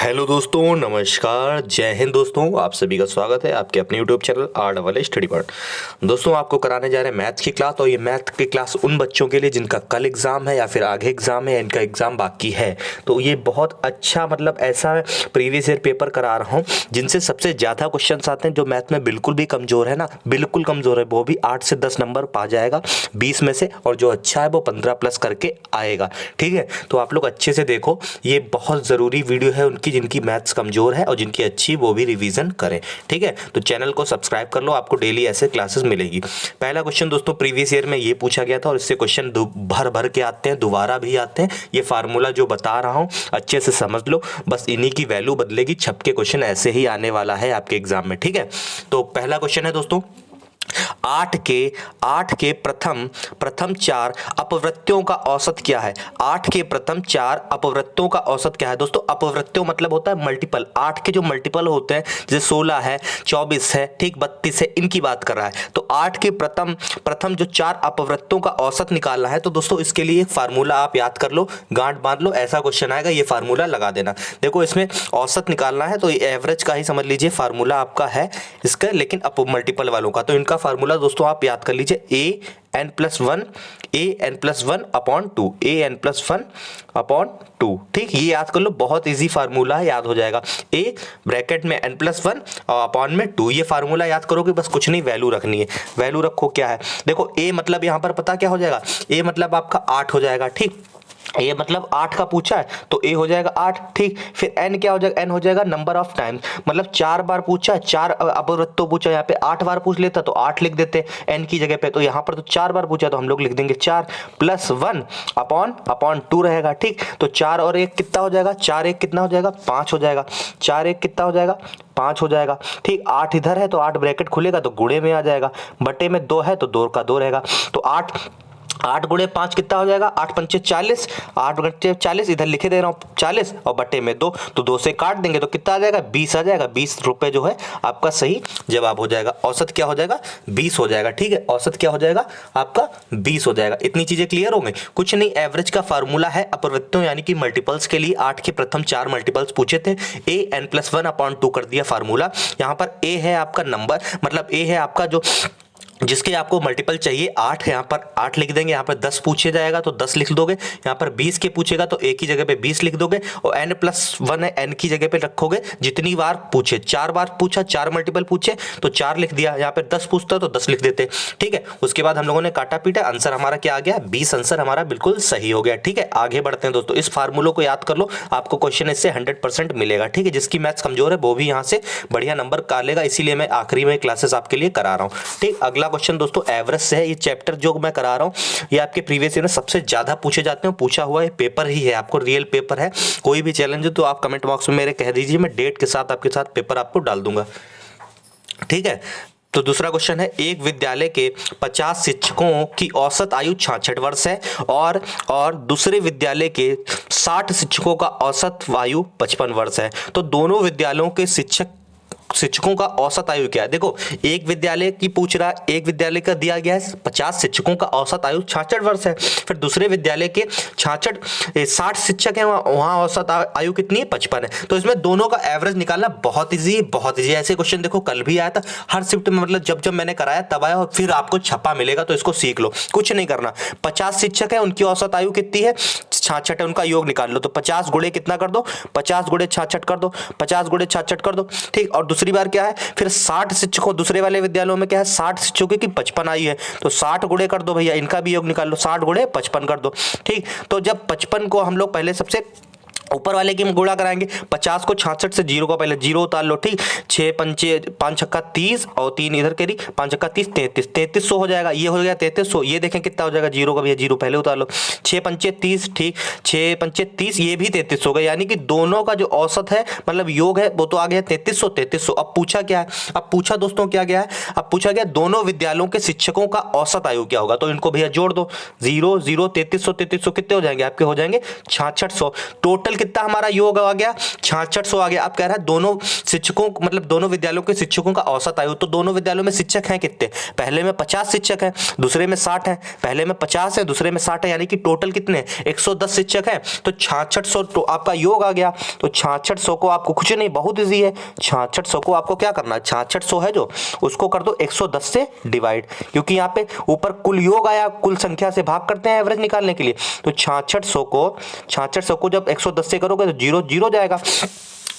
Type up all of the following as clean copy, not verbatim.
Hello दोस्तों, नमस्कार, जय हिंद दोस्तों। आप सभी का स्वागत है आपके अपने यूट्यूब चैनल आर्ट वाले स्टडी पॉइंट। दोस्तों, आपको कराने जा रहे हैं मैथ्स की क्लास। और ये मैथ की क्लास उन बच्चों के लिए जिनका कल एग्ज़ाम है या फिर आगे एग्ज़ाम है, इनका एग्ज़ाम बाकी है। तो ये बहुत अच्छा ऐसा प्रीवियस ईयर पेपर करा रहा हूँ जिनसे सबसे ज़्यादा क्वेश्चन आते हैं। जो मैथ में बिल्कुल भी कमज़ोर है ना, बिल्कुल कमज़ोर है, वो भी 8 से 10 नंबर पा जाएगा 20 में से। और जो अच्छा है वो 15+ करके आएगा। ठीक है, तो आप लोग अच्छे से देखो, ये बहुत ज़रूरी वीडियो है उनकी जिनकी मैथ्स कमज़ोर है और जिनकी अच्छी वो भी रिवीजन करें। ठीक है, तो चैनल को सब्सक्राइब कर लो, आपको डेली ऐसे क्लासेस मिलेगी। पहला क्वेश्चन दोस्तों प्रीवियस ईयर में ये पूछा गया था और इससे क्वेश्चन भर भर के आते हैं, दोबारा भी आते हैं। ये फार्मूला जो बता रहा हूँ अच्छे से समझ लो, बस इन्हीं की वैल्यू बदलेगी। छप के क्वेश्चन ऐसे ही आने वाला है आपके एग्जाम में। ठीक है, तो पहला क्वेश्चन है दोस्तों, 8 के प्रथम 4 अपवृत्तियों का औसत क्या है। 8 के प्रथम 4 अपवृत्तियों का औसत क्या है। दोस्तों, अपवृत्तियों मतलब होता है मल्टीपल। 8 के जो मल्टीपल होते हैं जैसे 16 है, 24 है, ठीक, 32 है, इनकी बात कर रहा है। तो 8 के प्रथम जो 4 अपवृत्तियों का औसत निकालना है। तो दोस्तों इसके लिए एक फार्मूला आप याद कर लो, गांठ बांध लो, ऐसा क्वेश्चन आएगा, ये फार्मूला लगा देना। देखो, इसमें औसत निकालना है तो ये एवरेज का ही समझ लीजिए फार्मूला आपका है इसका, लेकिन अप मल्टीपल वालों का। तो इनका फार्मूला दोस्तों आप याद कर लीजिए, an+1 an+1/2 an+1/2। ठीक, ये याद कर लो, बहुत इजी फार्मूला है, याद हो जाएगा। a ब्रैकेट में n+1 और अपॉन में 2, ये फार्मूला याद करोगे, बस कुछ नहीं, वैल्यू रखनी है। वैल्यू रखो, क्या है देखो, a मतलब यहां पर पता क्या हो जाएगा, a मतलब आपका 8 हो जाएगा। ठीक, ये मतलब 8 का पूछा है तो a हो जाएगा 8। ठीक, फिर n क्या हो जाएगा, n हो जाएगा नंबर ऑफ टाइम्स, मतलब 4 बार पूछा है, 4 अपवृत्तों पूछा, यहाँ पे 8 बार पूछ लेता तो 8 लिख देते n की जगह पे। तो यहाँ पर तो 4 बार पूछा तो हम लोग लिख देंगे 4 +1 अपॉन 2 रहेगा। ठीक, तो 4 और 1 कितना हो जाएगा, 4 1 कितना हो जाएगा, 5 हो जाएगा। 4 1 कितना हो जाएगा, 5 हो जाएगा। ठीक, 8 इधर है तो 8 ब्रैकेट खुलेगा तो गुणे में आ जाएगा, बटे में 2 है तो 2 का 2 रहेगा। तो 8 गुणे 5 कितना हो जाएगा, 8 पंचे 40, 8 घंटे 40, इधर लिखे दे रहा हूँ 40 और बटे में 2, तो 2 से काट देंगे तो कितना आ जाएगा, 20 आ जाएगा। 20 रुपए जो है आपका सही जवाब हो जाएगा। औसत क्या हो जाएगा, 20 हो जाएगा। ठीक है, औसत क्या हो जाएगा आपका, 20 हो जाएगा। इतनी चीजें क्लियर हो गई। कुछ नहीं, एवरेज का फार्मूला है अपवृत्तियों यानी कि मल्टीपल्स के लिए। 8 के प्रथम 4 मल्टीपल्स पूछे थे, an+1/2 कर दिया फार्मूला। यहाँ पर a है आपका नंबर, मतलब a है आपका जो जिसके आपको मल्टीपल चाहिए 8, यहाँ पर 8 लिख देंगे। यहाँ पर 10 पूछे जाएगा तो 10 लिख दोगे। यहाँ पर 20 के पूछेगा तो a की जगह पे 20 लिख दोगे। और n+1 है, n की जगह पे रखोगे जितनी बार पूछे। 4 बार पूछा, 4 मल्टीपल पूछे तो 4 लिख दिया। यहाँ पे 10 पूछता तो 10 लिख देते। ठीक है, उसके बाद हम लोगों ने काटा पीटा, आंसर हमारा क्या आ गया, 20 आंसर हमारा बिल्कुल सही हो गया। ठीक है, आगे बढ़ते हैं दोस्तों। इस फार्मूलों को याद कर लो, आपको क्वेश्चन इससे 100% मिलेगा। ठीक है, जिसकी मैथ्स कमजोर है वो भी यहाँ से बढ़िया नंबर का लेगा, इसीलिए मैं आखिरी में क्लासेस आपके लिए करा रहा हूँ। ठीक, अगला क्वेश्चन दोस्तों एवरेज से है। ये चैप्टर जो मैं करा रहा हूँ ये आपके प्रीवियस ईयर में सबसे ज्यादा पूछे जाते हैं, पूछा हुआ है पेपर ही है, आपको रियल पेपर है। कोई भी चैलेंज हो तो आप कमेंट बॉक्स में मेरे कह दीजिए, मैं डेट के साथ आपके साथ पेपर आपको डाल दूंगा। ठीक है, तो दूसरा क्वेश्चन है, एक विद्यालय के 50 शिक्षकों की औसत आयु 66 वर्ष है और दूसरे विद्यालय के 60 शिक्षकों का औसत आयु 55 वर्ष है। तो दोनों विद्यालयों के शिक्षकों का औसत आयु क्या है। देखो, एक विद्यालय की पूछ रहा है, एक विद्यालय का दिया गया है 50 शिक्षकों का औसत आयु 66 वर्ष है। फिर दूसरे विद्यालय के 60 शिक्षक हैं, वहां औसत आयु कितनी है, 55 है। तो इसमें दोनों का एवरेज निकालना बहुत इजी, बहुत इजी। ऐसे क्वेश्चन देखो कल भी आया था, हर शिफ्ट में, मतलब जब मैंने कराया तब आया, और फिर आपको छपा मिलेगा, तो इसको सीख लो, कुछ नहीं करना। 50 शिक्षक है, उनकी औसत आयु कितनी है, 66 है, उनका योग निकाल लो। तो 50 गुणे कितना कर दो, 50 गुणे 66 कर दो, 50 गुणे 66 कर दो। ठीक, और दूसरी बार क्या है, फिर 60 शिक्षकों, दूसरे वाले विद्यालयों में क्या है, 60 शिक्षकों की 55 आई है, तो 60 गुणे कर दो भैया, इनका भी योग निकाल लो, 60 गुणे 55 कर दो। ठीक, तो जब 55 को हम लोग पहले सबसे ऊपर वाले की हम गुणा कराएंगे, 50 को 66 से 0 को पहले 0 उतार लो। ठीक, 6 पंचे 5 छक्का 30 और 3 इधर करी, 5 छक्का 30, 3300 हो जाएगा। ये हो गया 3300। ये देखें कितना हो जाएगा, 0 का भैया 0 पहले उतार लो। 6 पंचे 30, ठीक, 6 पंचे 30, ये भी 3300 हो गया। यानी कि दोनों का जो औसत है, मतलब योग है, वो तो आ गया 3300। अब पूछा क्या है, अब पूछा दोस्तों क्या गया है, अब पूछा गया दोनों विद्यालयों के शिक्षकों का औसत आयु क्या होगा। तो इनको भैया जोड़ दो, 0 0 3300 कितने हो जाएंगे आपके, हो जाएंगे 6600। टोटल कितना हमारा योग आ गया, 6600 आ गया। अब कह रहा है दोनों शिक्षकों मतलब दोनों विद्यालयों के शिक्षकों का औसत आयु, तो दोनों विद्यालयों में शिक्षक हैं कितने, पहले में 50 शिक्षक हैं, दूसरे में 60 है, पहले में 50 है, दूसरे में 60 है, यानी कि टोटल कितने 110 शिक्षक हैं। तो 6600 तो आपका योग आ गया। तो 6600 को आपको कुछ नहीं, बहुत इजी है, 6600 को आपको क्या करना है, 6600 है जो उसको कर दो 110 से डिवाइड, क्योंकि यहाँ पे ऊपर कुल योग आया, कुल संख्या से भाग करते हैं एवरेज निकालने के लिए। तो 6600 को जब 110 से करोगे तो 0 0 जाएगा,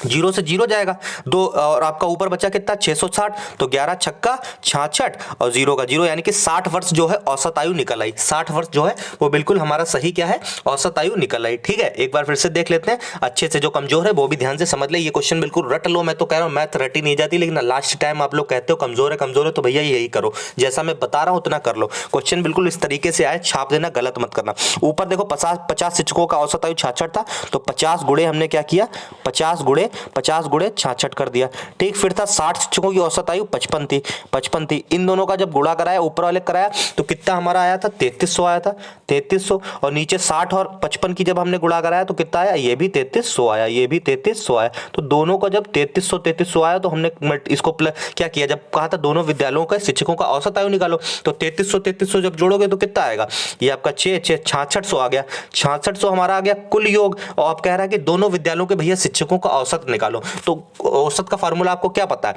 0 से 0 जाएगा दो, और आपका ऊपर बचा कितना 660, तो 11 छक्का 66 और 0 का 0, यानी कि 60 वर्ष जो है औसत आयु निकल आई। 60 वर्ष जो है वो बिल्कुल हमारा सही क्या है, औसत आयु निकल आई। ठीक है, एक बार फिर से देख लेते हैं अच्छे से, जो कमजोर है वो भी ध्यान से समझ ले। ये क्वेश्चन बिल्कुल रट लो, मैं तो कह रहा हूँ मैथ रटी नहीं जाती, लेकिन लास्ट टाइम आप लोग कहते हो कमजोर है तो भैया यही करो, जैसा मैं बता रहा हूँ उतना कर लो। क्वेश्चन बिल्कुल इस तरीके से आए, छाप देना, गलत मत करना। ऊपर देखो 50 शिक्षकों का औसत आयु 66 था, तो 50 गुणे हमने क्या किया, 50 गुणे 66 कर दिया। ठीक, फिर था 60 शिक्षकों की औसत आयु 55 थी। इन दोनों का जब गुणा कराया, ऊपर वाले कराया, तो कितना हमारा आया था 3300 आया था, 3300, और नीचे 60 और 55 की जब हमने गुणा कराया तो कितना आया, ये भी 3300 आया, ये भी 3300 आया। तो दोनों का जब 3300 आया तो हमने इसको क्या किया, जब कहा था दोनों विद्यालयों के शिक्षकों का औसत आयु निकालो, तो 3300 जब जोड़ोगे तो कितना आएगा, ये आपका 6600 आ गया। 6600 हमारा आ गया कुल योग, और आप कह रहा है कि दोनों विद्यालयों के भैया शिक्षकों का औसत निकालो, तो औसत का फार्मूला आपको क्या पता है,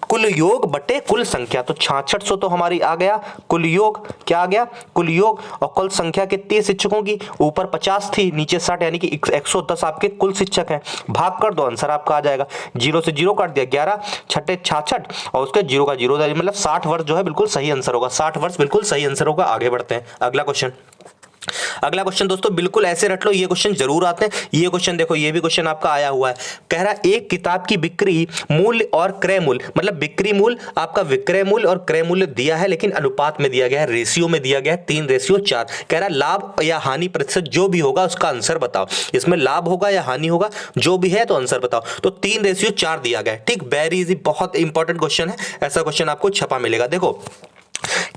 कुल योग बटे कुल संख्या। तो 6600 तो हमारी आ गया कुल योग, क्या आ गया कुल योग, और कुल संख्या कितनी है शिक्षकों की, ऊपर 50 थी नीचे 60, यानी कि 110 आपके कुल शिक्षक हैं। भाग कर दो, आंसर आपका आ जाएगा, 0 से 0 काट दिया, 11 छठे 66 और उसके 0 का 0, मतलब 60 वर्ष जो है बिल्कुल सही आंसर होगा, 60 वर्ष बिल्कुल सही आंसर होगा। आगे बढ़ते हैं, अगला क्वेश्चन दोस्तों बिल्कुल ऐसे रट लो, ये क्वेश्चन जरूर आते हैं। ये क्वेश्चन देखो, ये भी क्वेश्चन आपका आया हुआ है, कह रहा है एक किताब की बिक्री मूल्य और क्रय मूल्य, मतलब बिक्री मूल्य आपका विक्रय मूल्य और क्रय मूल्य दिया है, लेकिन अनुपात में दिया गया है, रेशियो में दिया गया है 3:4। कह रहा है लाभ या हानि प्रतिशत जो भी होगा उसका आंसर बताओ, इसमें लाभ होगा या हानि होगा, जो भी है तो आंसर बताओ। तो 3:4 दिया गया है। ठीक, वेरी इजी, बहुत इंपॉर्टेंट क्वेश्चन है, ऐसा क्वेश्चन आपको छपा मिलेगा। देखो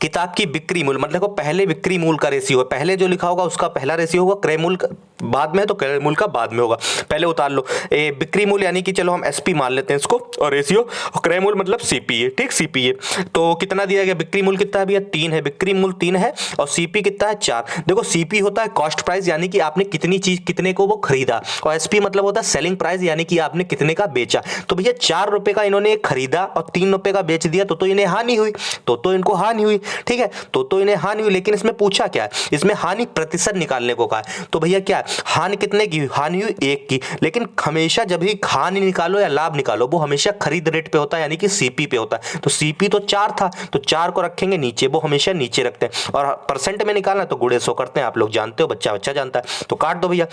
किताब की बिक्री मूल्य, मतलब देखो पहले बिक्री मूल्य का रेशियो है, पहले जो लिखा होगा उसका पहला रेशियो होगा, क्रय मूल्य बाद में, तो क्रय मूल्य का बाद में होगा। पहले उतार लो बिक्री मूल्य, यानी कि चलो हम एसपी मान लेते हैं इसको, और रेशियो, और क्रय मूल्य मतलब सीपीए। ठीक, सीपीए तो कितना दिया गया, बिक्री मूल्य कितना है भैया 3 है, बिक्री मूल्य 3 है, और सीपी कितना है 4। देखो सीपी होता है कॉस्ट प्राइस, यानी कि आपने कितनी चीज कितने को वो खरीदा, और एसपी मतलब होता है सेलिंग प्राइस, यानी कि आपने कितने का बेचा। तो भैया 4 रुपए का इन्होंने खरीदा और 3 रुपए का बेच दिया, तो इन्हें हानि हुई, तो इनको हानि हुई। ठीक है, तो इन्हें हानि हुई, लेकिन इसमें पूछा क्या है, इसमें हानि प्रतिशत निकालने को कहा है। तो भैया क्या है, हानि कितने की, हानि हुई 1 की, लेकिन हमेशा जब भी हानि निकालो या लाभ निकालो वो हमेशा खरीद रेट पे होता है, यानी कि सीपी पे होता है। तो सीपी तो 4 था, तो 4 को रखेंगे नीचे, वो हमेशा नीचे रखते हैं, और परसेंट में निकालना तो गुणे 100 करते हैं, आप लोग जानते हो, बच्चा जानता है। तो काट दो भैया,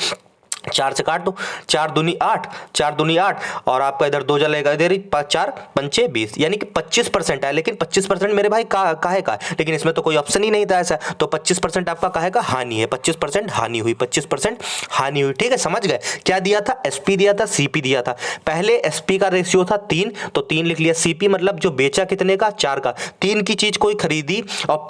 4 से काट दो, 4 दूनी 8, 4 दूनी 8, और आपका इधर 2 जलेगा, इधर 4 पंचे 20, यानी कि 25% है। लेकिन 25% मेरे भाई काहे का, लेकिन इसमें तो कोई ऑप्शन ही नहीं था ऐसा, तो 25% आपका काहे का, हानि है, 25% हानि हुई, 25% हानि हुई। ठीक है, समझ गए, क्या दिया था, एसपी दिया था, सीपी दिया था। पहले एसपी का रेशियो था 3, तो 3 लिख लिया, सीपी मतलब जो बेचा कितने का, 4 का, 3 की चीज कोई खरीदी और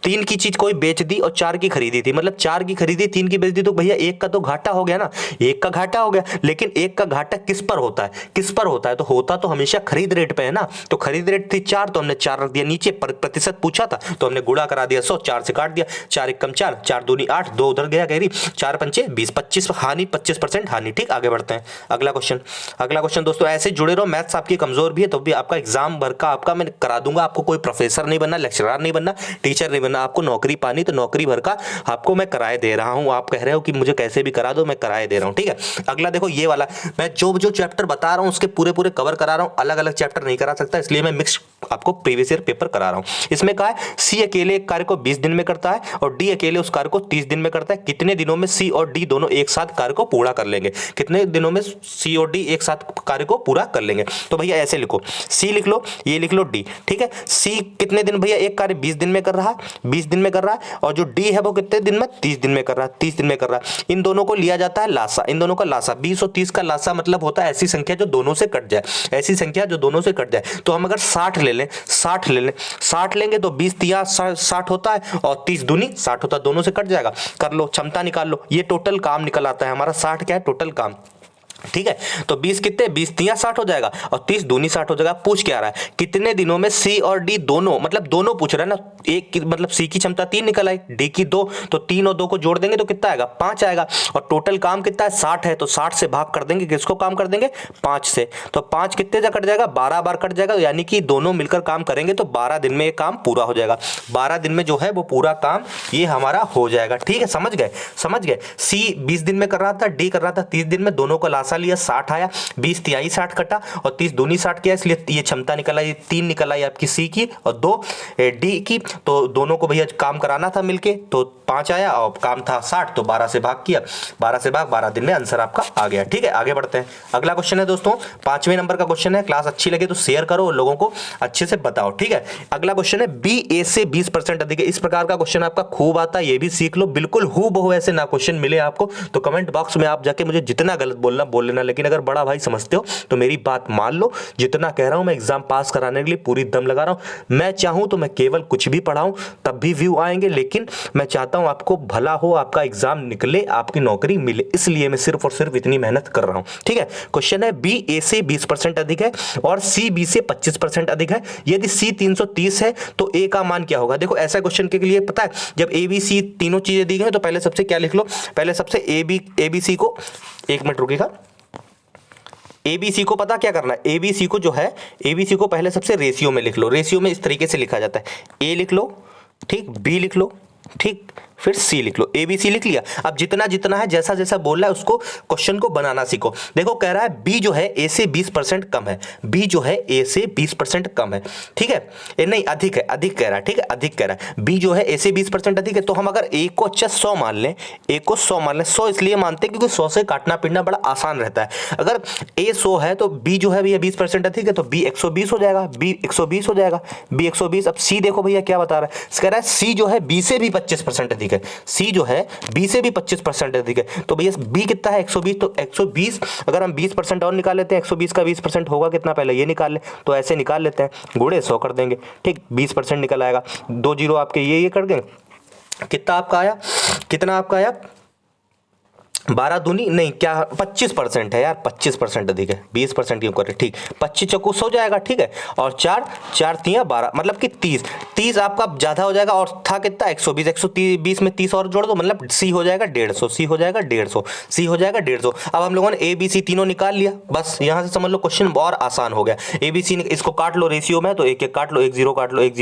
3 की चीज कोई बेच दी और 4 की खरीदी थी, मतलब 4 की खरीदी 3 की बेच दी, तो भैया 1 का तो घाटा हो गया ना, 1 का घाटा हो गया। लेकिन 1 का घाटा किस पर होता है, किस पर होता है, तो होता तो हमेशा खरीद रेट पे है ना। तो खरीद रेट थी 4, तो हमने 4 रख दिया नीचे, प्रतिशत पूछा था तो हमने गुणा करा दिया 100, 4 से काट दिया, 4 एकम 4, 4 दूनी 8, 2 उधर गया गहरी, 4 पंचे 20, 25 हानि, 25% हानि। ठीक, आगे बढ़ते हैं, अगला क्वेश्चन दोस्तों, ऐसे जुड़े रहो, मैथ्स आपकी कमजोर भी है तो भी आपका एग्जाम भर का आपका मैं करा दूंगा। आपको कोई प्रोफेसर नहीं बनना, लेक्चरर नहीं बनना, टीचर नहीं बनना, आपको नौकरी पानी तो नौकरी भर का आपको मैं कराए दे रहा हूं। आप कह रहे हो कि मुझे कैसे भी करा दो, मैं कराए दे रहा हूं। ठीक है, अगला देखो ये वाला, मैं जो चैप्टर बता रहा हूं उसके पूरे कवर करा रहा हूं, अलग अलग चैप्टर नहीं करा सकता, इसलिए मैं मिक्स आपको प्रीवियस ईयर पेपर करा रहा हूं। इसमें कहा है सी अकेले एक कार्य को 20 दिन में करता है और डी अकेले उस कार्य को 30 दिन में करता है, कितने दिनों में सी और डी दोनों एक साथ कार्य को पूरा कर लेंगे, कितने दिनों में सी और डी एक साथ कार्य को पूरा कर लेंगे। तो भैया ऐसे लिखो, सी लिख लो, ये लिख लो डी। ठीक है, सी कितने दिन भैया एक कार्य 20 दिन में कर रहा है, 20 दिन में कर रहा है, और जो डी है वो कितने दिन में, 30 दिन में कर रहा है, 30 दिन में कर रहा है। इन दोनों को लिया जाता है लासा, इन दोनों का लासा 20 और 30 का लासा मतलब होता है ऐसी संख्या जो दोनों से कट जाए, ऐसी संख्या जो दोनों से कट जाए। तो हम अगर 60 ले लें, 60 लेंगे तो 20 तिया 60 होता है और 30 दूनी 60 होता है, दोनों से कट जाएगा। कर लो, क्षमता निकाल लो, ये टोटल काम निकल आता है हमारा, 60 क्या है टोटल काम। ठीक है, तो 20 कितने, 20 तिया 60 हो जाएगा और 30 दूनी 60 हो जाएगा। पूछ क्या रहा है, कितने दिनों में सी और डी दोनों, मतलब दोनों पूछ रहा है ना, एक की मतलब सी की क्षमता 3 निकल आई, डी की 2, तो 3 और 2 को जोड़ देंगे तो कितना आएगा, 5 आएगा। और टोटल काम कितना है, 60 है, तो 60 से भाग कर देंगे, किसको काम कर देंगे, 5 से। तो 5 कितने जा कट जाएगा, 12 बार कट जाएगा, यानी कि दोनों मिलकर काम करेंगे तो 12 दिन में ये काम पूरा हो जाएगा। 12 दिन में जो है वो पूरा काम ये हमारा हो जाएगा। ठीक है, समझ गए, समझ गए। सी 20 दिन में कर रहा था, डी कर रहा था 30 दिन में, दोनों को लासा लिया, 60 आया, 20 तिहाई 60 कटा और 30 दूनी 60 किया, इसलिए ये क्षमता निकल आई, 3 निकल आई आपकी सी की और 2 डी की। तो दोनों को भैया काम कराना था मिलके, तो 5 आया और काम था 60, तो 12 से भाग किया, 12 से भाग, 12 दिन में आंसर आपका आ गया। ठीक है, आगे बढ़ते हैं। अगला क्वेश्चन है दोस्तों 5वें नंबर का क्वेश्चन है। क्लास अच्छी लगे तो शेयर करो और लोगों को अच्छे से बताओ। ठीक है, अगला क्वेश्चन है बी ए से 20% अधिक है। इस प्रकार का क्वेश्चन आपका खूब आता है, ये भी सीख लो। बिल्कुल हूबहू ऐसे ना क्वेश्चन मिले आपको तो कमेंट बॉक्स में आप जाके मुझे जितना गलत बोलना बोल लेना, लेकिन अगर बड़ा भाई समझते हो तो मेरी बात मान लो। जितना कह रहा हूं मैं एग्जाम पास कराने के लिए पूरी दम लगा रहा हूं। मैं चाहूं तो मैं केवल कुछ भी पढ़ाऊं तब भी व्यू आएंगे, लेकिन मैं चाहता हूं आपको भला हो, आपका एग्जाम निकले, आपकी नौकरी मिले, इसलिए मैं सिर्फ और सिर्फ इतनी मेहनत कर रहा हूं। ठीक है, क्वेश्चन है बी ए से 20% अधिक है और सी बी से 25% अधिक है। यदि सी 330 है तो ए का मान क्या होगा। देखो ऐसा क्वेश्चन के लिए पता है, जब ए बी सी तीनों चीजें दी गई तो पहले सबसे क्या लिख लो, पहले सबसे ए बी सी को, एक मिनट रुकिएगा, एबीसी को पता क्या करना है, एबीसी को जो है, एबीसी को पहले सबसे रेशियो में लिख लो। रेशियो में इस तरीके से लिखा जाता है, ए लिख लो, ठीक, बी लिख लो, ठीक, फिर सी लिख लो। एबीसी लिख लिया। अब जितना जितना है, जैसा जैसा बोल रहा है उसको क्वेश्चन को बनाना सीखो। देखो कह रहा है बी जो है ए से 20% कम है, बी जो है ए से 20% कम है। ठीक है, ए नहीं अधिक है, अधिक कह रहा है। ठीक है, अधिक कह रहा है, बी जो है ए से 20% अधिक है। तो हम अगर ए को अच्छा 100 मान लें, ए को 100 मान लें, 100 इसलिए मानते हैं क्योंकि 100 से काटना पीटना बड़ा आसान रहता है। अगर ए 100 है तो बी जो है भैया 20% अधिक है, तो बी 120 हो जाएगा, बी 120 हो जाएगा, बी 120। अब सी देखो भैया क्या बता रहा है, कह रहा है सी जो है बी से भी 25% अधिक है, सी जो है बी से भी 25% अधिक है। तो भैया बी कितना है 120, तो 120 अगर हम 20% और निकाल लेते हैं, 120 का 20% होगा कितना, पहले ये निकाल ले, तो ऐसे निकाल लेते हैं, गुणे 100 कर देंगे, ठीक, 20% निकल आएगा। 2 जीरो आपके ये कर देंगे, कितना आपका आया, कितना आपका आया, 12 दूनी नहीं क्या 25% है यार, 25% अधिक है, 20% क्यों करे, ठीक, 25 चौको 100 जाएगा। ठीक है, और 4 तिया 12 मतलब कि 30 आपका ज़्यादा हो जाएगा। और था कितना 120, 120 में 30 और जोड़ दो, मतलब सी हो जाएगा 150, सी हो जाएगा 150, सी हो जाएगा 150। अब हम लोगों ने ए बी सी तीनों निकाल लिया, बस यहाँ से समझ लो क्वेश्चन और आसान हो गया। ए बी सी इसको काट लो रेशियो में, तो एक एक काट लो, एक जीरो काट लो, एक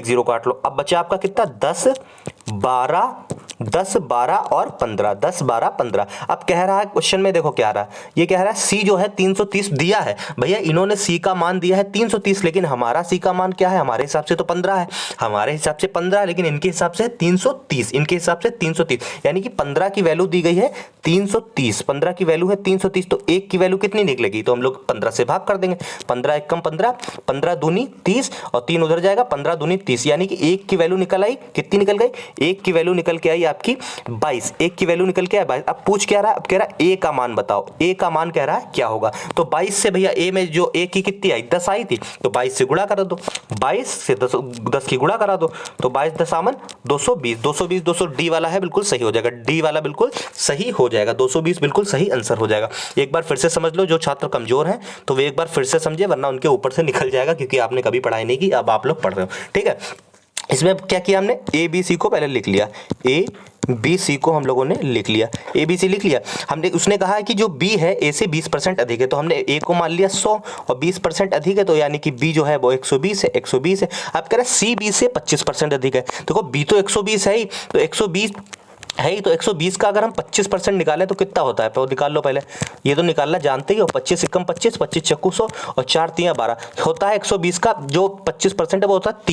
जीरो काट लो। अब बचा आपका कितना 10 12 और 15, 10 12 15। अब कह रहा है क्वेश्चन में, देखो क्या रहा है, ये कह रहा है सी जो है 330 दिया है। भैया इन्होंने सी का मान दिया है 330, लेकिन हमारा सी का मान क्या है, हमारे हिसाब से तो 15 है, हमारे हिसाब से 15 है, लेकिन इनके हिसाब से 330, इनके हिसाब से 330, यानी कि 15 की वैल्यू दी गई है 330, 15 की वैल्यू है 330। तो एक की वैल्यू कितनी निकलेगी, तो हम लोग 15 से भाग कर देंगे, 15 एक कम 15, 15 दूनी 30 और 3 उधर जाएगा, 15 दूनी 30, यानी कि एक की वैल्यू निकल आई, कितनी निकल गई, एक की वैल्यू निकल के आई आपकी 22, एक की वैल्यू निकल के आई 22। अब पूछ क्या रहा है, अब कह रहा है ए का मान बताओ, ए का मान कह रहा है क्या होगा। तो 22 से भैया ए में जो ए की कितनी आई 10 आई थी, तो 22 से गुणा करा दो, 22 से 10 की गुणा करा दो, तो 22 दशामन 220, 200 डी वाला है बिल्कुल सही हो जाएगा, डी वाला बिल्कुल सही हो जाएगा, 220 बिल्कुल सही आंसर हो जाएगा। एक बार फिर से समझ लो, जो छात्र कमजोर हैं तो वे एक बार फिर से समझे, वरना उनके ऊपर से निकल जाएगा, क्योंकि आपने कभी पढ़ाई नहीं की, अब आप लोग पढ़ रहे हो। ठीक है, इसमें क्या किया हमने, ए बी सी को पहले लिख लिया, ए बी सी को हम लोगों ने लिख लिया, ए बी सी लिख लिया हमने। उसने कहा है कि जो बी है ए से 20% अधिक है, तो हमने ए को मान लिया 100 और 20% अधिक है, तो यानी कि बी जो है वो 120 है, 120 है। अब कह रहा है सी बी से 25% अधिक है, देखो बी तो 120 है ही, तो 120 है ही, तो 120 का अगर हम 25% निकालें तो कितना होता है, तो निकाल लो पहले, ये तो निकालना जानते ही हो, 25 एकम 25, 25 चक्कू 100 और 4 तिया 12 होता है। 120 का जो 25% है वो होता है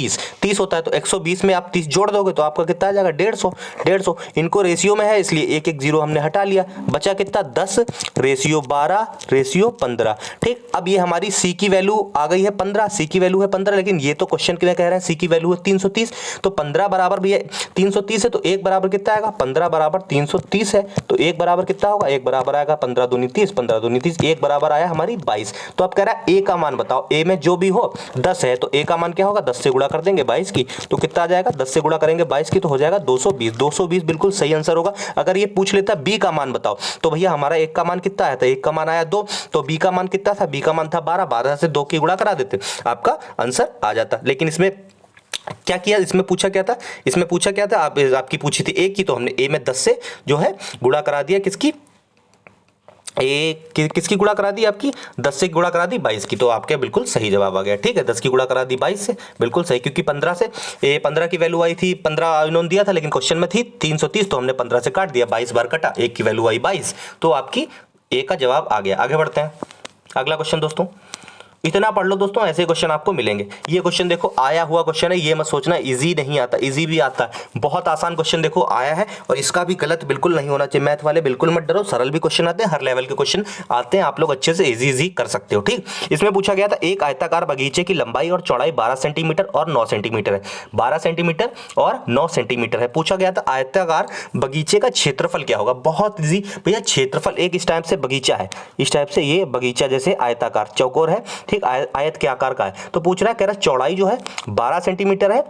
30 होता है, तो 120 में आप 30 जोड़ दोगे तो आपका कितना आ जाएगा 150। इनको रेशियो में है इसलिए एक एक जीरो हमने हटा लिया, बचा कितना 10 रेशियो 12 रेशियो 15। ठीक, अब ये हमारी सी की वैल्यू आ गई है 15, सी की वैल्यू है 15, लेकिन ये तो क्वेश्चन में कह रहे हैं सी की वैल्यू है 330, तो 15 बराबर भी है 330 है, तो एक बराबर कितना आएगा 15 बराबर 330 है, तो 1 बराबर कितना होगा, 1 बराबर आएगा 15 दूनी 30, 15 दूनी 30, 1 बराबर आया हमारी 22। तो अब कह रहा है a का मान बताओ, a में जो भी हो 10 है, तो a का मान क्या होगा, 10 से गुणा कर देंगे 22 की, तो कितना आ जाएगा, 10 से गुणा करेंगे 22 की तो हो जाएगा 220। 220 बिल्कुल सही आंसर होगा। अगर ये पूछ लेता b का मान बताओ, तो भैया हमारा 1 का मान कितना आया था, 1 का मान आया 2, तो b का मान कितना था, b का मान था 12, 12 से 2 की गुणा करा देते, आपका आंसर आ जाता। लेकिन इसमें क्या किया, इसमें पूछा क्या था, इसमें पूछा क्या था, आपकी पूछी थी a की, तो हमने a में 10 से जो है गुणा करा दिया, किसकी, किसकी गुणा करा दी, आपकी 10 से गुणा करा दी 22 की, तो आपके बिल्कुल सही जवाब आ गया। ठीक है, 10 की गुणा करा दी 22 से, बिल्कुल सही, क्योंकि 15 से 15 की वैल्यू आई थी, 15 इन्होंने दिया था लेकिन क्वेश्चन में थी 330, तो हमने 15 से काट दिया, 22 बार कटा, 1 की वैल्यू आई 22, तो आपकी ए का जवाब आ गया। आगे बढ़ते हैं, अगला क्वेश्चन दोस्तों, इतना पढ़ लो दोस्तों, ऐसे क्वेश्चन आपको मिलेंगे। ये क्वेश्चन देखो आया हुआ क्वेश्चन है, ये मत सोचना इजी नहीं आता, इजी भी आता है, बहुत आसान क्वेश्चन देखो आया है, और इसका भी गलत बिल्कुल नहीं होना चाहिए। मैथ वाले बिल्कुल मत डरो, सरल भी क्वेश्चन आते हैं, हर लेवल के क्वेश्चन आते हैं, आप लोग अच्छे से इजी कर सकते हो। ठीक, इसमें पूछा गया था एक आयताकार बगीचे की लंबाई और चौड़ाई 12 सेंटीमीटर और 9 सेंटीमीटर है, 12 सेंटीमीटर और 9 सेंटीमीटर है। पूछा गया था आयताकार बगीचे का क्षेत्रफल क्या होगा। बहुत इजी भैया, क्षेत्रफल एक इस टाइप से बगीचा है, इस टाइप से ये बगीचा जैसे आयताकार चौकोर है, ठीक, आयत के आकार का है, तो पूछ रहा है, कह रहा है चौड़ाई जो है 12 सेंटीमीटर है,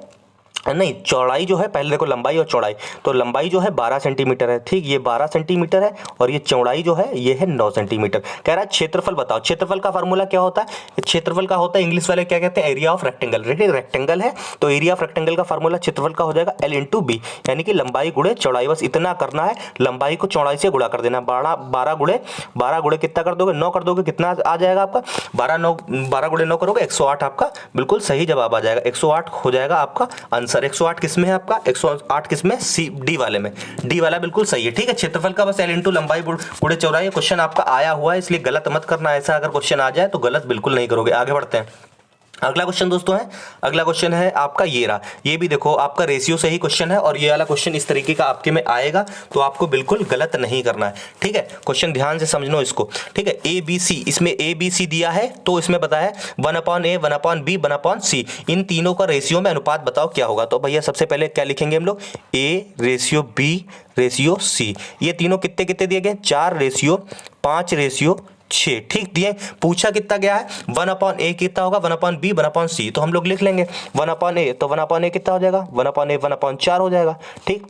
नहीं चौड़ाई जो है, पहले देखो लंबाई और चौड़ाई, तो लंबाई जो है 12 सेंटीमीटर है, ठीक, ये 12 सेंटीमीटर है, और ये चौड़ाई जो है ये है 9 सेंटीमीटर। कह रहा है क्षेत्रफल बताओ। क्षेत्रफल का फार्मूला क्या होता है, क्षेत्रफल का होता है, इंग्लिश वाले क्या कहते हैं, एरिया ऑफ रेक्टेंगल। रेक्टेंगल है तो एरिया ऑफ रेक्टेंगल का फार्मूला क्षेत्रफल का हो जाएगा L इंटू बी, यानी कि लंबाई गुणे चौड़ाई। बस इतना करना है, लंबाई को चौड़ाई से गुणा कर देना। 12 गुणे कितना कर दोगे, 9 कर दोगे, कितना आ जाएगा आपका, 12 गुणे 9 करोगे 108, आपका बिल्कुल सही जवाब आ जाएगा, 108 हो जाएगा आपका आंसर। 108 किसमें है आपका, 108 किसमें, सी डी वाले में, डी वाला बिल्कुल सही है। ठीक है, क्षेत्रफल का बस एल इंटू लंबाई गुणे चौड़ाई। क्वेश्चन आपका आया हुआ है, इसलिए गलत मत करना, ऐसा अगर क्वेश्चन आ जाए तो गलत बिल्कुल नहीं करोगे। आगे बढ़ते हैं, अगला क्वेश्चन दोस्तों है, अगला क्वेश्चन है आपका ये रहा, ये भी देखो आपका रेशियो से ही क्वेश्चन है, और ये वाला क्वेश्चन इस तरीके का आपके में आएगा, तो आपको बिल्कुल गलत नहीं करना है। ठीक है, क्वेश्चन ध्यान से समझो इसको। ठीक है, ए बी सी, इसमें ए बी सी दिया है, तो इसमें बताया 1/a 1/b 1/c, इन तीनों का रेशियो में अनुपात बताओ क्या होगा। तो भैया सबसे पहले क्या लिखेंगे हम लोग, a ratio b ratio c, ये तीनों कितने कितने दिए गए, 4 रेशियो 5 रेशियो 6, ठीक दिए। पूछा कितना गया है, 1/a कितना होगा, 1/b 1/c, तो हम लोग लिख लेंगे 1/a, तो 1/a कितना हो जाएगा, 1/a 1/4 हो जाएगा, ठीक।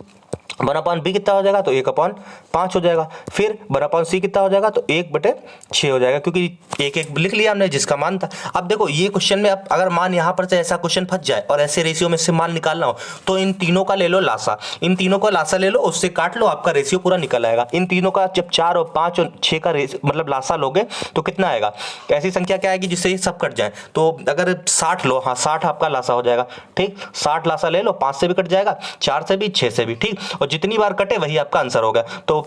1/b कितना हो जाएगा, तो 1/5 हो जाएगा। फिर 1/c कितना हो जाएगा, तो 1/6 हो जाएगा, क्योंकि एक एक लिख लिया हमने जिसका मान था। अब देखो ये क्वेश्चन में अब अगर मान यहाँ पर से ऐसा क्वेश्चन फंस जाए और ऐसे रेशियो में से मान निकालना हो, तो इन तीनों का ले लो लासा, इन तीनों का लासा ले लो, उससे काट लो, आपका रेशियो पूरा निकल आएगा। इन तीनों का जब 4 और 5 और 6 का मतलब लासा लोगे तो कितना आएगा, ऐसी संख्या क्या आएगी जिससे ये सब कट जाए। तो अगर 60 लो, हाँ 60 आपका लासा हो जाएगा, ठीक, 60 लासा ले लो, 5 से भी कट जाएगा, 4 से भी, 6 से भी, ठीक, और जितनी बार कटे वही आपका आंसर होगा। तो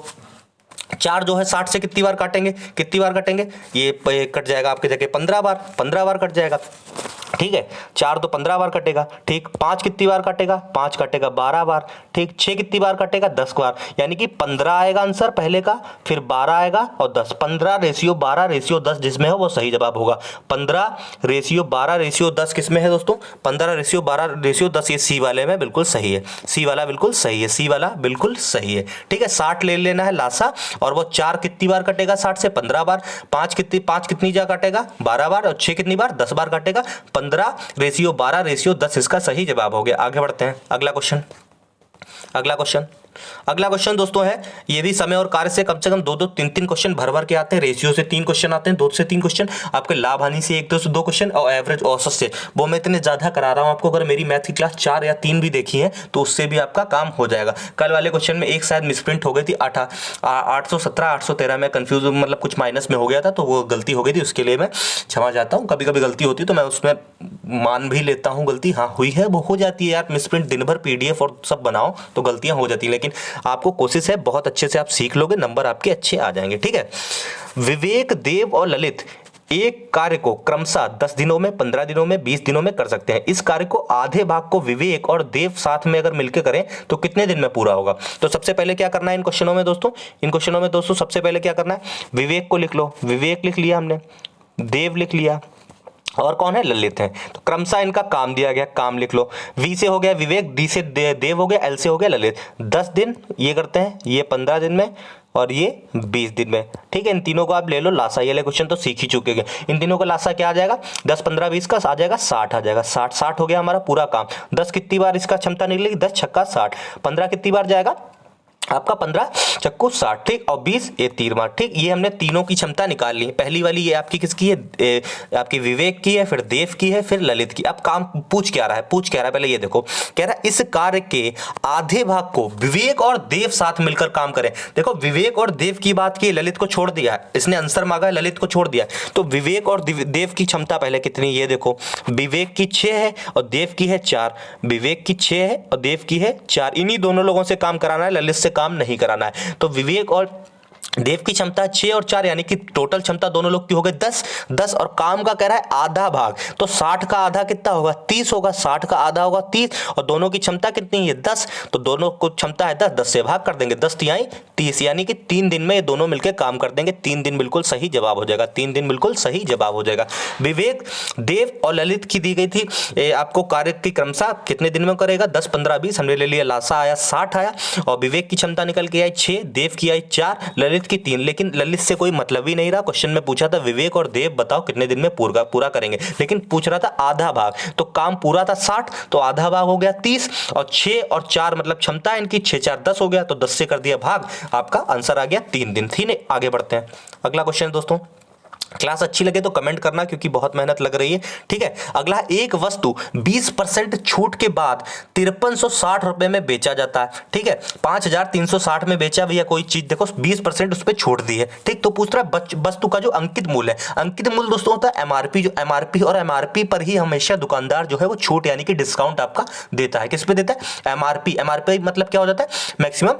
4 जो है 60 से कितनी बार काटेंगे, कितनी बार कटेंगे, ये कट जाएगा आपके जगह 15 बार, 15 बार कट जाएगा, ठीक है। 4 तो 15 बार कटेगा, ठीक। 5 कितनी बार कटेगा, 5 कटेगा 12 बार, ठीक। 6 कितनी बार कटेगा, 10 बार, यानी कि 15 आएगा आंसर पहले का, फिर 12 आएगा और 10। 15 रेशियो 12 रेशियो 10 जिसमें है वो सही जवाब होगा। 15 रेशियो 12 रेशियो 10 किसमें है दोस्तों, 15 रेशियो 12 रेशियो 10, ये सी वाले में बिल्कुल सही है, सी वाला बिल्कुल सही है, सी वाला बिल्कुल सही है, ठीक है। 60 ले लेना है लासा, और वो 4 कितनी बार कटेगा 60 से, 15 बार। 5 कितनी जा काटेगा, 12 बार, और 6 कितनी बार, 10 बार काटेगा। 15 रेशियो 12 रेशियो 10 इसका सही जवाब हो गया। आगे बढ़ते हैं, अगला क्वेश्चन, अगला क्वेश्चन, अगला क्वेश्चन दोस्तों है, ये भी समय और कार्य से कम 2-2 3-3 क्वेश्चन भर के आते हैं। रेशियो से 3 क्वेश्चन आते हैं, 2 से 3 क्वेश्चन, आपके लाभ हानि से 1-2 से 2 क्वेश्चन, और एवरेज औसत से, वो मैं इतने ज्यादा करा रहा हूं आपको। अगर मेरी मैथ की क्लास 4 या 3 भी देखी है तो उससे भी आपका काम हो जाएगा। कल वाले क्वेश्चन में एक शायद मिसप्रिंट हो गई थी, 817 813 में कंफ्यूज, मतलब कुछ माइनस में हो गया था, तो वो गलती हो गई थी, उसके लिए मैं क्षमा चाहता हूँ। कभी कभी गलती होती है तो मैं उसमें मान भी लेता हूँ, गलती हाँ हुई है, वो हो जाती है यार, मिसप्रिंट दिन भर PDF और सब बनाओ तो गलतियां हो जाती हैं, लेकिन आपको कोशिश है बहुत अच्छे से आप सीख लोगे, नंबर आपके अच्छे आ जाएंगे, ठीक है। विवेक, देव और ललित एक कार्य को क्रमशः 10 दिनों में, 15 दिनों में, 20 दिनों में कर सकते हैं। इस कार्य को आधे भाग को विवेक और देव साथ में अगर मिलकर करें तो कितने दिन में पूरा होगा। तो सबसे पहले क्या करना है इन क्वेश्चनों में दोस्तों, इन क्वेश्चनों में दोस्तों सबसे पहले क्या करना है, विवेक को लिख लो, विवेक लिख लिया हमने, देव लिख लिया, और कौन है, ललित है। तो क्रमशः इनका काम दिया गया, काम लिख लो। वी से हो गया विवेक, डी से देव हो गया, एल से हो गया ललित। 10 दिन ये करते हैं, ये 15 दिन में, और ये 20 दिन में। ठीक है, इन तीनों को आप ले लो लासा। ये वाले क्वेश्चन तो सीख ही चुके हैं। इन तीनों का लासा क्या आ जाएगा, 10 15 20 का आ जाएगा 60 आ जाएगा। 60 हो गया हमारा पूरा काम। 10 कितनी बार इसका क्षमता निकलेगी, 10 छक्का 60। 15 कितनी बार जाएगा आपका, 15 चक्कू 60। ठीक, और 20 ये 3 बार। ठीक, ये हमने तीनों की क्षमता निकाल ली। पहली वाली ये आपकी किसकी है, आपकी विवेक की है, फिर देव की है, फिर ललित की। अब काम पूछ क्या रहा है, पहले ये देखो, कह रहा है इस कार्य के आधे भाग को विवेक और देव साथ मिलकर काम करें। देखो विवेक और देव की बात की, ललित को छोड़ दिया है, इसने आंसर मांगा है, ललित को छोड़ दिया है। तो विवेक और देव की क्षमता पहले कितनी, ये देखो, विवेक की 6 है और देव की है 4। विवेक की 6 है और देव की है 4। इन्हीं दोनों लोगों से काम कराना है, ललित से काम नहीं कराना है। तो विवेक और देव की क्षमता 6 और 4, यानी कि टोटल क्षमता दोनों लोग की हो गई 10 और काम का कह रहा है आधा भाग। तो 60 का आधा कितना होगा, 30 होगा। 60 का आधा होगा 30, और दोनों की क्षमता कितनी है, 10। तो दोनों को क्षमता है 10, 10 से भाग कर देंगे, 10 तिहाई 30, यानी कि 3 दिन में ये दोनों मिलकर काम कर देंगे। 3 दिन बिल्कुल सही जवाब हो जाएगा, 3 दिन बिल्कुल सही जवाब हो जाएगा। विवेक, देव और ललित की दी गई थी आपको कार्य की क्रमशः कितने दिन में करेगा, 10 15 20। हमने ले लिया, लासा आया 60 आया, और विवेक की क्षमता निकल के आई 6, देव की आई 4, ललित की 3। लेकिन ललित से कोई मतलब ही नहीं रहा। क्वेश्चन में पूछा था विवेक और देव बताओ कितने दिन में पूरा करेंगे, लेकिन पूछ रहा था आधा भाग। तो काम पूरा था 60, तो आधा भाग हो गया 30, और 6 और 4 मतलब क्षमता इनकी 6 4 10 हो गया। तो 10 से कर दिया भाग, आपका आंसर आ गया 3 दिन। ठीक है, आगे बढ़ते हैं। अगला क्वेश्चन दोस्तों, क्लास अच्छी लगे तो कमेंट करना, क्योंकि बहुत मेहनत लग रही है। ठीक है, अगला, एक वस्तु 20% छूट के बाद 5360 रुपए में बेचा जाता है। ठीक है, 5360 में बेचा भैया कोई चीज, देखो 20% उस पर छूट दी है। ठीक, तो पूछ रहा है वस्तु का जो अंकित मूल्य है। अंकित मूल्य दोस्तों होता है एमआरपी, जो एमआरपी, और एमआरपी पर ही हमेशा दुकानदार जो है वो छूट यानी कि डिस्काउंट आपका देता है। किस पे देता है, एमआरपी। एमआरपी मतलब क्या हो जाता है, मैक्सिमम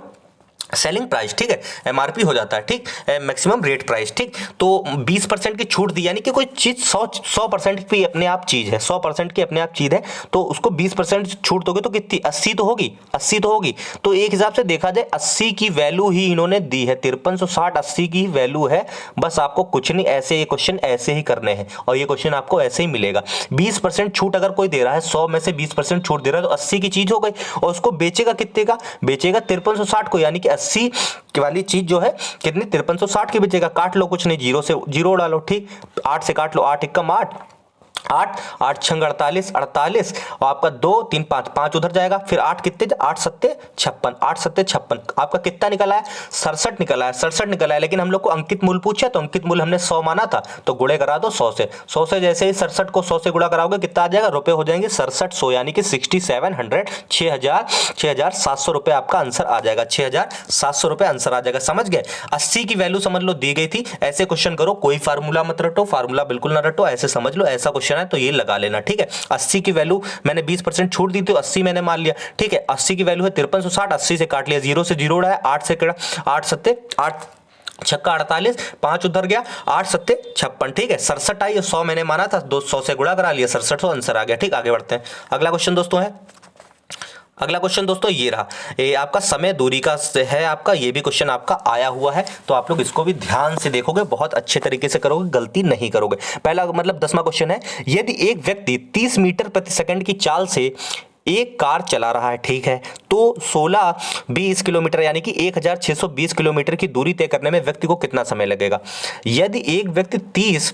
सेलिंग प्राइस। ठीक है, एमआरपी हो जाता है, ठीक, मैक्सिमम रेट प्राइस। ठीक, तो 20% की छूट दी, यानी कि कोई चीज 100% की अपने आप चीज है, 100% की अपने आप चीज है, तो उसको 20% छूट दोगे तो कितनी, 80 तो होगी, 80 तो होगी। तो एक हिसाब से देखा जाए 80 की वैल्यू ही इन्होंने दी है, 5360 80 की वैल्यू है। बस आपको कुछ नहीं, ऐसे ये क्वेश्चन ऐसे ही करने हैं, और ये क्वेश्चन आपको ऐसे ही मिलेगा। 20% छूट अगर कोई दे रहा है, 100 में से 20% छूट दे रहा है, तो 80 की चीज हो गई, और उसको बेचेगा कितने का, बेचेगा 5360 को, यानी कि 80 की वाली चीज जो है कितनी, 5360 की बेचेगा। काट लो, कुछ नहीं, जीरो से जीरो डालो। ठीक, 8 से काट लो, 8 एकम 8, 8 8 छंग 48, 48, और आपका 2 3 5 5 उधर जाएगा। फिर 8 कितने, 8 सत्ते 56, 8 सत्ते 56। आपका कितना निकला है, 67 निकला है, 67 निकला है। लेकिन हम लोग को अंकित मूल्य पूछा, तो अंकित मूल्य हमने 100 माना था, तो गुणे करा दो 100 से। 100 से जैसे ही 67 को 100 से गुणा कराओगे कितना आ जाएगा, रुपए हो जाएंगे 6700, यानी कि 6700, 6700 रुपए आपका आंसर आ जाएगा। 6700 रुपए आंसर आ जाएगा। समझ गए, 80 की वैल्यू समझ लो दी गई थी। ऐसे क्वेश्चन करो, कोई फार्मूला मत रटो, फार्मूला बिल्कुल ना रटो, ऐसे समझ लो, ऐसा क्वेश्चन है तो ये लगा लेना। ठीक है, 80 की वैल्यू मैंने 20% छूट दी थी, 80 मैंने मान लिया। ठीक है, 80 की वैल्यू है 5360, 80 से काट लिया, जीरो से जीरो उड़ाया, 8 से 8 सत्ते 8 छक्का 48, 5 उधर गया, 8 सत्ते 56। ठीक है, 67 आई और 100 मैंने माना था, 200 से गुणा करा लिया, 6700 आंसर आ गया। ठीक, आगे बढ़ते हैं। अगला क्वेश्चन दोस्तों है, अगला क्वेश्चन दोस्तों ये रहा, ये आपका समय दूरी का है आपका, ये भी क्वेश्चन आपका आया हुआ है, तो आप लोग इसको भी ध्यान से देखोगे, बहुत अच्छे तरीके से करोगे, गलती नहीं करोगे। पहला मतलब 10वां क्वेश्चन है, यदि एक व्यक्ति 30 मीटर प्रति सेकंड की चाल से एक कार चला रहा है, ठीक है, तो 16-20 किलोमीटर यानी कि 1620 किलोमीटर की दूरी तय करने में व्यक्ति को कितना समय लगेगा। यदि एक व्यक्ति 30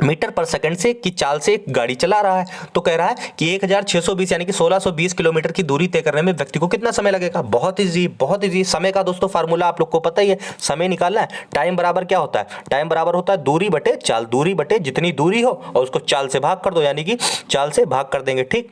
मीटर पर सेकंड से की चाल से एक गाड़ी चला रहा है, तो कह रहा है कि 1620 यानी कि 1620 किलोमीटर की दूरी तय करने में व्यक्ति को कितना समय लगेगा। बहुत इजी, बहुत इजी। समय का दोस्तों फार्मूला आप लोग को पता ही है, समय निकालना है। टाइम बराबर क्या होता है, टाइम बराबर होता है दूरी बटे चाल, दूरी बटे जितनी दूरी हो और उसको चाल से भाग कर दो, यानी कि चाल से भाग कर देंगे। ठीक,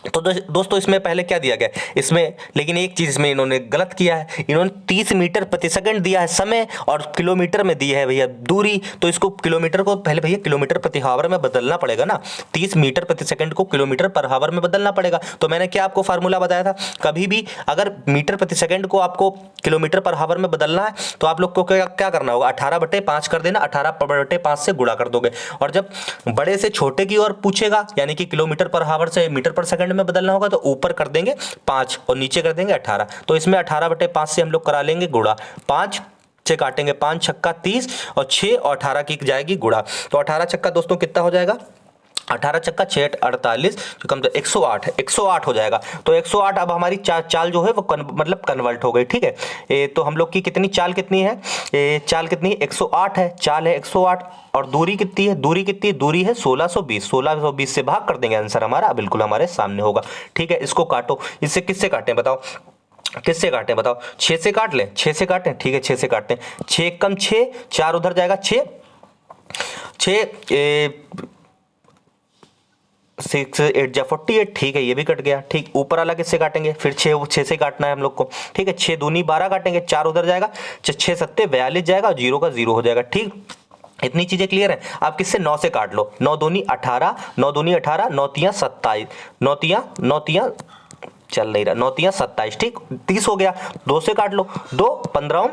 तो दोस्तों इसमें पहले क्या दिया गया इसमें, लेकिन एक चीज में इन्होंने गलत किया है, इन्होंने 30 मीटर प्रति सेकंड दिया है समय और किलोमीटर में दी है भैया दूरी, तो इसको किलोमीटर को पहले भैया किलोमीटर प्रति हावर में बदलना पड़ेगा ना। 30 मीटर प्रति सेकंड को किलोमीटर पर हावर में बदलना पड़ेगा। तो मैंने क्या आपको फार्मूला बताया था, कभी भी अगर मीटर प्रति सेकंड को आपको किलोमीटर पर हावर में बदलना है तो आप लोग को क्या करना होगा, 18/5 कर देना, 18/5 से गुणा कर दोगे। और जब बड़े से छोटे की ओर पूछेगा यानी कि किलोमीटर पर हावर से मीटर पर सेकंड में बदलना होगा, तो ऊपर कर देंगे 5 और नीचे कर देंगे 18। तो इसमें 18/5 से हम लोग करा लेंगे गुणा, 5 से काटेंगे, 5 छक्का 30 और 6 और 18 की जाएगी गुणा। तो 18 छक्का दोस्तों कितना हो जाएगा, 18 चक्का 6 48 जो कम 108 है, 108 हो जाएगा। तो 108 अब हमारी चाल जो है वो मतलब कन्वर्ट हो गई। ठीक है, तो हम लोग की कितनी चाल कितनी है, चाल कितनी है 108 है, चाल है 108। और दूरी कितनी है, दूरी है 1620। 1620 से भाग कर देंगे, आंसर हमारा बिल्कुल हमारे सामने होगा। ठीक है, इसको काटो, इससे किससे काटें बताओ, किससे काटें बताओ, 6 से काट लें, 6 से काटें। ठीक है, 6 से काटते हैं, 6 कम 6, 4 उधर जाएगा, 6 6 8 जा 48। ठीक है, ये भी कट गया। ठीक, ऊपर वाला किससे काटेंगे, फिर 6 से काटना है हम लोग को। ठीक है, 6 दूनी 12 काटेंगे, 4 उधर जाएगा, 6 सत्ते 42 जाएगा, और 0 का 0 हो जाएगा। ठीक, इतनी चीजें क्लियर है। आप किससे 9 से काट लो, 9 दूनी 18, 9 दूनी 18, 9 तियां 27, 9 तियां चल नहीं रहा, 9 तियां 27। ठीक, 30 हो गया, 2 से काट लो, 2 15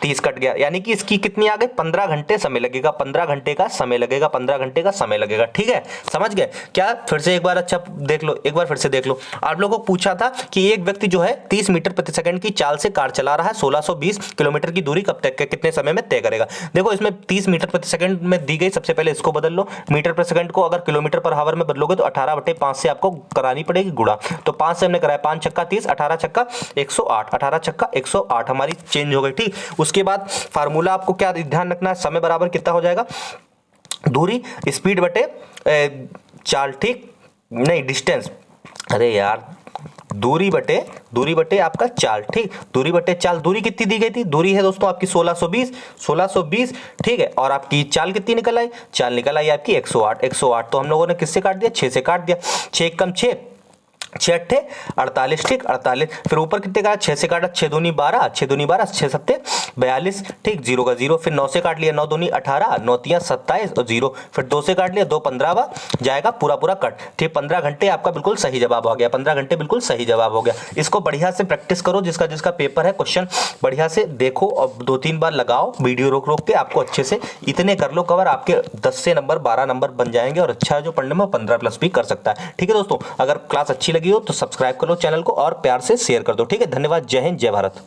30 कट गया, यानी कि इसकी कितनी आ गई, 15 घंटे समय लगेगा, 15 घंटे का समय लगेगा, 15 घंटे का समय लगेगा। ठीक है, समझ गए क्या। फिर से एक बार अच्छा देख लो, एक बार फिर से देख लो। आप लोगों को पूछा था कि एक व्यक्ति जो है 30 मीटर प्रति सेकंड की चाल से कार चला रहा है, 1620 किलोमीटर की दूरी कब तक कितने समय में तय करेगा। देखो, इसमें 30 मीटर प्रति सेकंड में दी गई, सबसे पहले इसको बदल लो, मीटर प्रति सेकंड को अगर किलोमीटर पर हावर में बदलोगे तो 18/5 से आपको करानी पड़ेगी गुणा। तो 5 से हमने कराया, 5 छक्का 30, 18 छक्का 108, 18 छक्का 108 हमारी चेंज हो गई। ठीक, उसके बाद फार्मूला आपको क्या ध्यान रखना है, समय बराबर कितना हो जाएगा, दूरी स्पीड बटे चाल। ठीक, नहीं डिस्टेंस, अरे यार दूरी बटे आपका चाल। ठीक, दूरी बटे चाल, दूरी कितनी दी गई थी, दूरी है दोस्तों आपकी 1620। ठीक है, और आपकी चाल कितनी निकल आई, चाल निकल आई आपकी 108। तो हम लोगों ने किससे काट दिया, 6 से काट दिया, 6 कम 6, 6 अट्ठे 48। ठीक, 48, फिर ऊपर कितने का, 6 से काटा, 6 दूनी 12, 6 सत्ते 42। ठीक, 0 का 0, फिर 9 से काट लिया, 9 दूनी 18, 9 तियां 27 और 0, फिर 2 से काट लिया, 2 15 जाएगा, पूरा कट। ठीक, 15 घंटे आपका बिल्कुल सही जवाब हो गया, 15 घंटे बिल्कुल सही जवाब हो गया। इसको बढ़िया से प्रैक्टिस करो, जिसका पेपर है, क्वेश्चन बढ़िया से देखो और 2-3 बार लगाओ, वीडियो रोक रोक के आपको अच्छे से इतने कर लो कवर, आपके 10 से नंबर 12 नंबर बन जाएंगे, और अच्छा जो पढ़ने में 15+ भी कर सकता है। ठीक है दोस्तों, अगर क्लास अच्छी लगी हो तो सब्सक्राइब करो चैनल को और प्यार से शेयर कर दो। ठीक है, धन्यवाद, जय हिंद, जय भारत।